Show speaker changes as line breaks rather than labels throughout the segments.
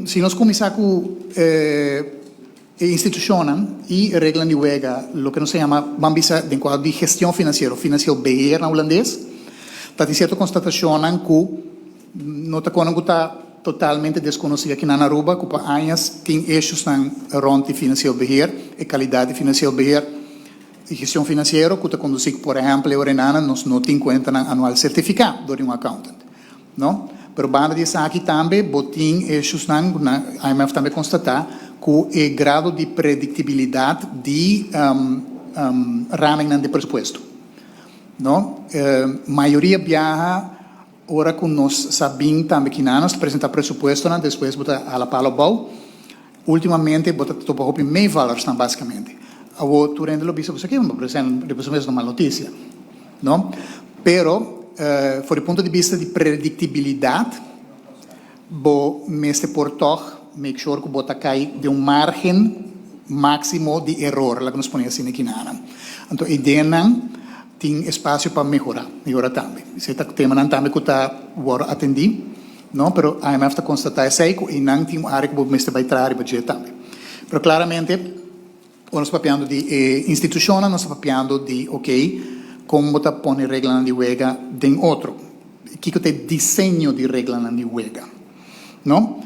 Se nós começar com instituciones y reglas de juego, lo que nos se llama de gestión financiera, financiero beheer en holandés, está cierto constatación que no está totalmente desconocida aqui na Aruba, que por anos tem eixos rond de financiero beheer, e qualidade de financiero beheer e gestão financeira, que está conduzido, por exemplo, a Orenana, nós não tem conta no anual certificado de accountant, não? Pero banda disso aqui também, botim eixos a IMF também constatar que o grado de predictibilidade de ramen de presupuesto, não? Maioria viaja ora que nós sabemos também que nós apresentar presupuesto, depois botar a la palo bom, ultimamente botar topo hopi meio valores basicamente. O turende lo visto aqui, por exemplo, depois mesmo uma notícia, não? Pero for do ponto de vista de predictibilidade, bo meste portoch make sure que bota cai de margem máximo de erro, lá que nós ponemos assim aqui na. Então, ideia tem espaço para melhorar também. Esse é o tema também que está atendido, não? Pero a IMF está constatando isso e não tem uma área que você vai trazer para também. Pero claramente, nós estamos falando de instituição, nós estamos falando de, como está pondo regra de juego de outro. Que é o desenho de regra de juego, não?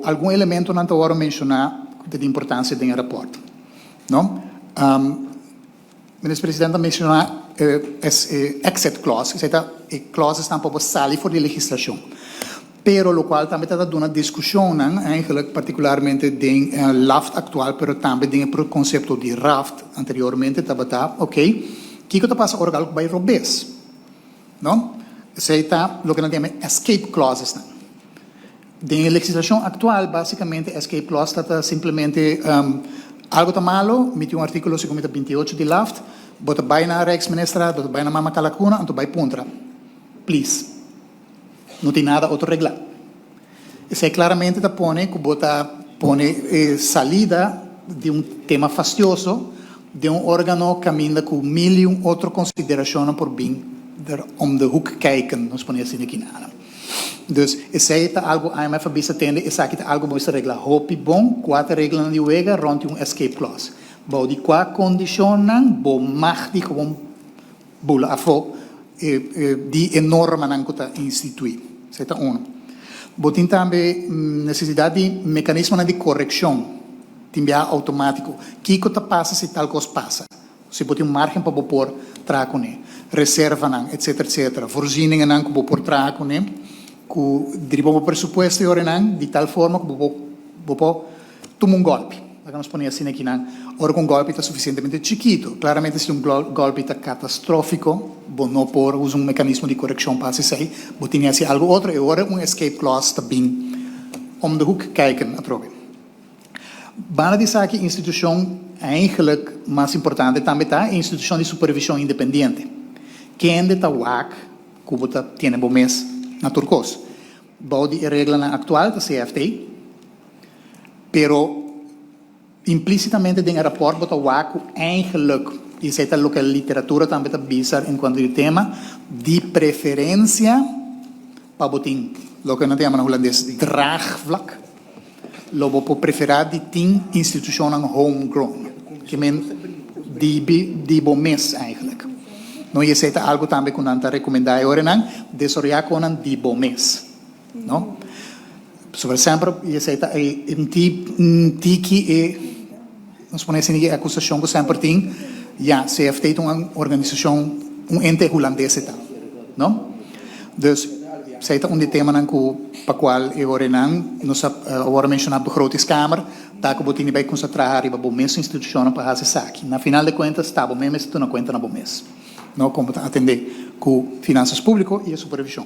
Algum elemento não estou a mencionar de importância do rapporto, não? O presidente mencionou exit clause, clauses estão para sair fora da legislação. Pero lo qual também está dando uma discussão, eigenlijk particularmente do LAFT atual, pero também do conceito de RAFT anteriormente, estava o que está passando agora vai robês, não? Isso está o que nós chamamos escape clauses. Da legislação atual, basicamente, escape clause está simplesmente algo está malo, mete artículo 58 de LAFT, bota vai na Rijksminister, bota vai na Mama Calacuna, então vai puntra. Please. Não tem nada outro regla. Isso claramente está pone que bota salida de tema fastidioso, de órgão que caminha com mil outra considerações por bem de hoek kijken, nós ponemos assim aqui na. Dus isso é algo a IMF bisa tende, isso aqui é algo boa regla. Hopi bom, quatro regras de juego, ronde escape clause. Bom, de qual condicionam, bom machtig como bula afo de enorme não que está instituído. Isso é Bom, tem também necessidade de mecanismo de correção, de automático. Que está passa se tal coisa passa? Se botar margem para pôr traco né, reserva não, etc. Voorzieningen não que pôr traco né, que derivou o presupuesto de tal forma que pôr tomar golpe. Nós ponemos assim aqui não. Ora um golpe está suficientemente chiquito. Claramente se golpe está catastrófico, bom não por usar mecanismo de correção para se sair, botinha assim algo outro e ora escape clause está bem de hoek kijken atrove. Bana dizer aqui instituição eigenlijk mais importante também está a instituição de supervisão independente. Quem está WAC, que você tem bom mês na Turcos. Bom de regra atual da CFT, pero implicitamente dentro do rapport bota WAC eigenlijk, e isso é o que a literatura também está bizar em quanto ao tema, de preferência para botin, o que nós chamamos na holandês draagvlak, lo vou preferir de tin instituição homegrown, que men de bom mês eigenlijk. Não é isso algo também que nós recomendamos agora não, desoriar com de bom mês, não? Por exemplo, isso é que nós ponemos assim a acusação que sempre tem, CFT é uma organização, ente holandês não? Dus, isso é tema para qual agora não, nós agora mencionamos a begrotingskamer, tá que botinho vai concentrar para bom mês instituição para fazer saque. Na final de contas, está bom mês, tu não conta na bom mês. Não como atender com finanças públicas e a supervisão.